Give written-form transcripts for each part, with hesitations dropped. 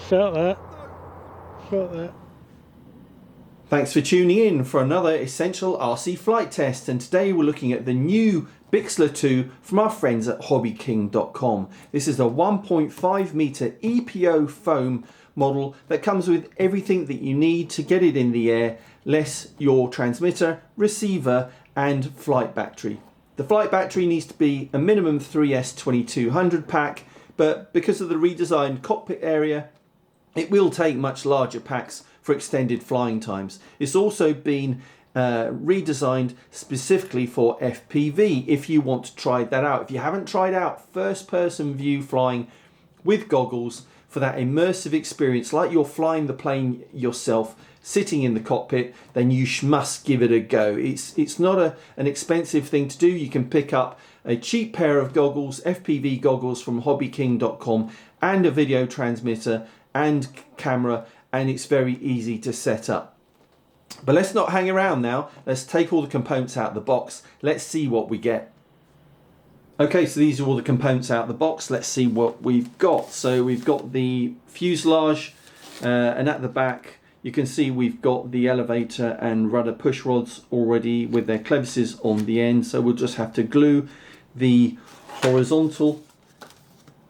Felt that. Felt that. Thanks for tuning in for another Essential RC flight test, and today we're looking at the new Bixler 2 from our friends at HobbyKing.com. This is a 1.5 meter EPO foam model that comes with everything that you need to get it in the air, less your transmitter, receiver and flight battery. The flight battery needs to be a minimum 3S 2200 pack, but because of the redesigned cockpit area, it will take much larger packs for extended flying times. It's also been redesigned specifically for FPV if you want to try that out. If you haven't tried out first person view flying with goggles for that immersive experience, like you're flying the plane yourself, sitting in the cockpit, then you must give it a go. It's not an expensive thing to do. You can pick up a cheap pair of goggles, FPV goggles from HobbyKing.com, and a video transmitter and camera, and it's very easy to set up. But let's not hang around now. Let's take all the components out of the box. Let's see what we get. Okay, so these are all the components out of the box. Let's see what we've got. So we've got the fuselage, and at the back you can see we've got the elevator and rudder push rods already with their clevises on the end. So we'll just have to glue the horizontal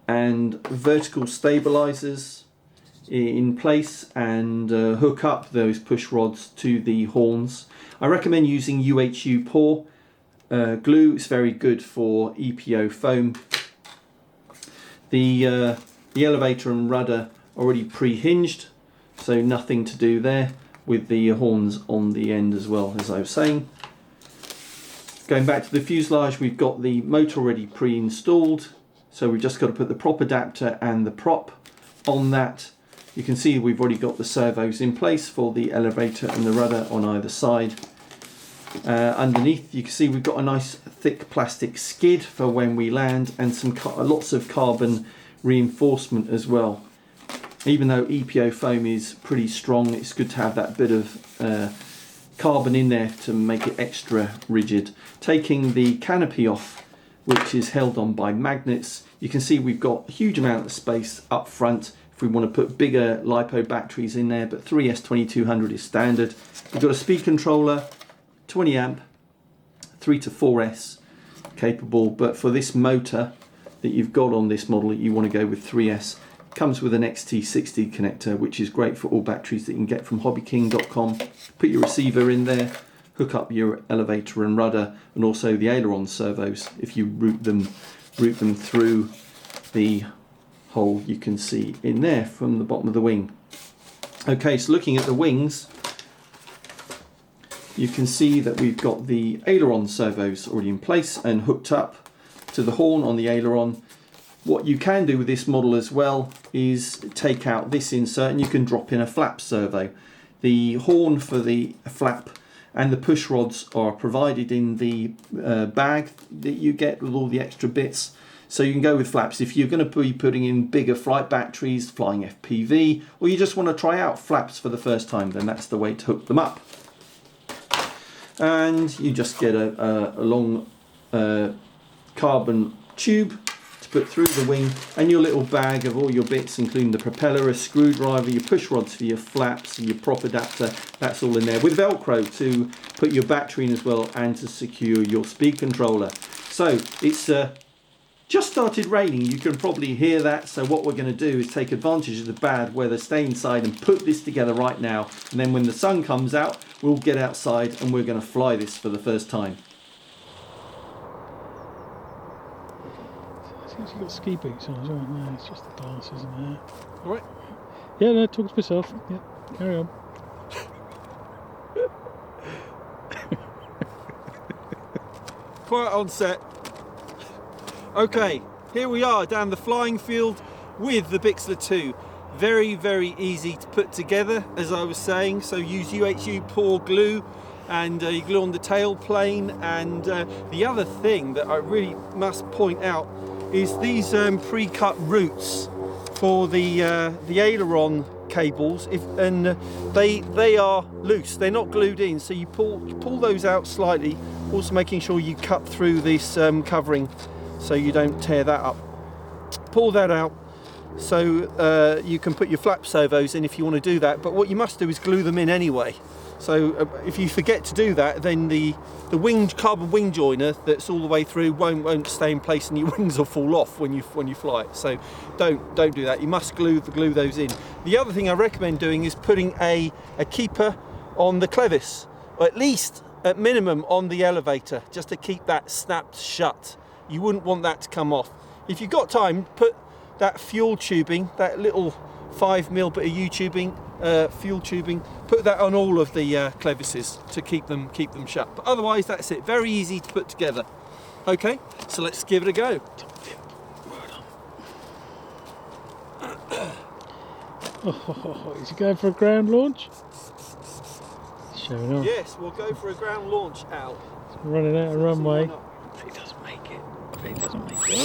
and vertical stabilizers in place and hook up those push rods to the horns. I recommend using UHU-POR glue. It's very good for EPO foam. The elevator and rudder already pre-hinged, so nothing to do there, with the horns on the end as well, as I was saying. Going back to the fuselage, we've got the motor already pre-installed, so we've just got to put the prop adapter and the prop on that. You can see we've already got the servos in place for the elevator and the rudder on either side. Underneath you can see we've got a nice thick plastic skid for when we land, and some lots of carbon reinforcement as well. Even though EPO foam is pretty strong, it's good to have that bit of carbon in there to make it extra rigid. Taking the canopy off, which is held on by magnets, you can see we've got a huge amount of space up front if we want to put bigger LiPo batteries in there, but 3S 2200 is standard. We've got a speed controller, 20 amp, 3 to 4S capable, but for this motor that you've got on this model, you want to go with 3S. Comes with an XT60 connector, which is great for all batteries that you can get from HobbyKing.com. Put your receiver in there, hook up your elevator and rudder, and also the aileron servos if you route them through the hole you can see in there from the bottom of the wing. Okay, so looking at the wings, you can see that we've got the aileron servos already in place and hooked up to the horn on the aileron. What you can do with this model as well is take out this insert and you can drop in a flap servo. The horn for the flap and the push rods are provided in the bag that you get with all the extra bits. So you can go with flaps if you're going to be putting in bigger flight batteries, flying FPV, or you just want to try out flaps for the first time, then that's the way to hook them up. And you just get a long carbon tube to put through the wing, and your little bag of all your bits, including the propeller, a screwdriver, your push rods for your flaps, and your prop adapter, that's all in there, with Velcro to put your battery in as well and to secure your speed controller. So it's just started raining, you can probably hear that, so what we're going to do is take advantage of the bad weather, stay inside and put this together right now, and then when the sun comes out we'll get outside and we're going to fly this for the first time. I think you've got ski boots on as well. No, it's just the glasses in there. Alright. Yeah, no, talk to myself. Yeah, carry on. Quiet on set. Okay, here we are down the flying field with the Bixler 2. Very, very easy to put together, as I was saying. So use UHU-POR glue, and you glue on the tail plane. And the other thing that I really must point out is these pre-cut routes for the aileron cables. They are loose; they're not glued in. So you pull those out slightly. Also making sure you cut through this covering, so you don't tear that up. Pull that out, so you can put your flap servos in if you want to do that, but what you must do is glue them in anyway. So if you forget to do that, then the carbon wing joiner that's all the way through won't stay in place, and your wings will fall off when you fly it. So don't do that. You must glue those in. The other thing I recommend doing is putting a keeper on the clevis, or at least at minimum on the elevator, just to keep that snapped shut. You wouldn't want that to come off. If you've got time, put that fuel tubing, that little 5mm bit of U-tubing, fuel tubing, put that on all of the clevises to keep them shut. But otherwise, that's it. Very easy to put together. Okay, so let's give it a go. Oh, is he going for a ground launch? Showing off. Yes, we'll go for a ground launch out. It's running out of runway. If he doesn't make it. If he doesn't make it.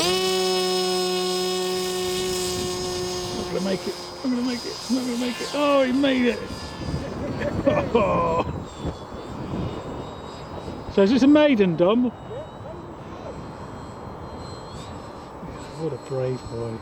Not going to make it. I'm going to make it. I'm not going to make it. Oh, he made it. Oh. So is this a Maiden, Dom? What a brave boy.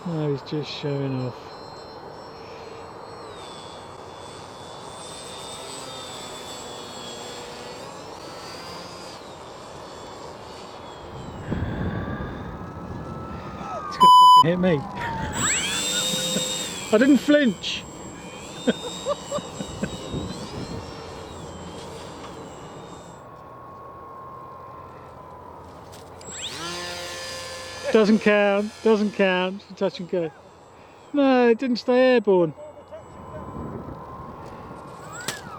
No, he's just showing off. It's gonna fucking hit me. I didn't flinch. Doesn't count, doesn't count. It's a touch and go. No, it didn't stay airborne.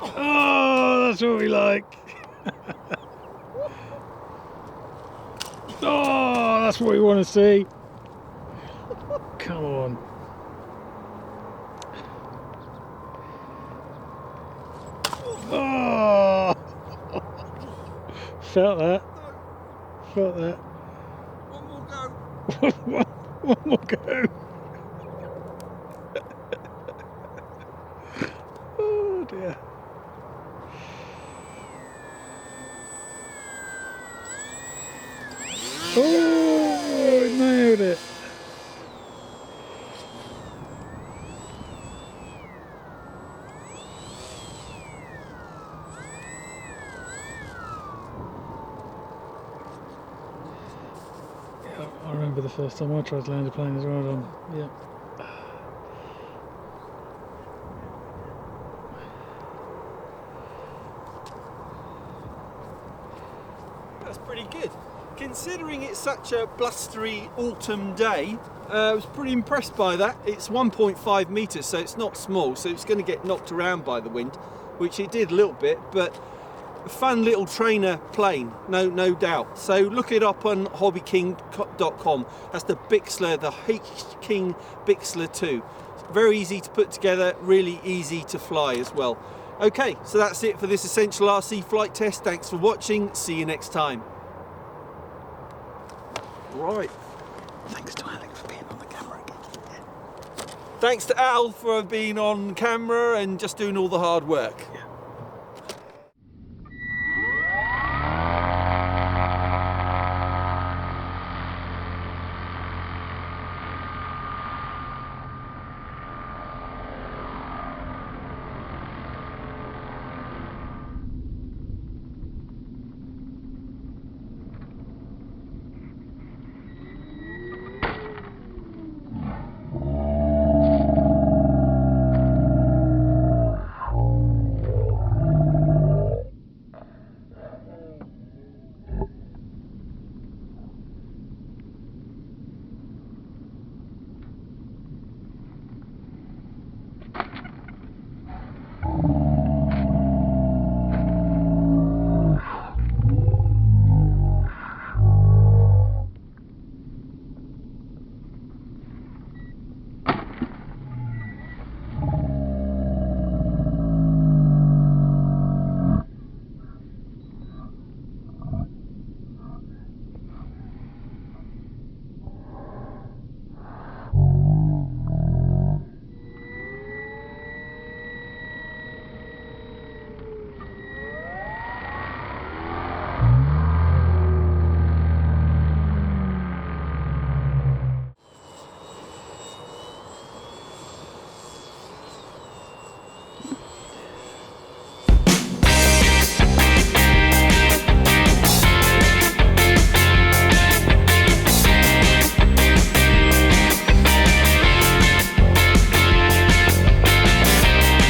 Oh, that's what we like. Oh, that's what we want to see. Come on. Oh, felt that. Felt that. One more go. Oh dear. Oh, it nailed it. I remember the first time I tried to land a plane as well, Dom. Yeah. That's pretty good. Considering it's such a blustery autumn day, I was pretty impressed by that. It's 1.5 metres, so it's not small, so it's going to get knocked around by the wind, which it did a little bit, but a fun little trainer plane, no doubt. So look it up on HobbyKing.com. That's the Bixler, the HobbyKing Bixler 2. Very easy to put together, really easy to fly as well. Okay, so that's it for this Essential RC flight test. Thanks for watching. See you next time. Right. Thanks to Alex for being on the camera again. Thanks to Al for being on camera and just doing all the hard work. Yeah.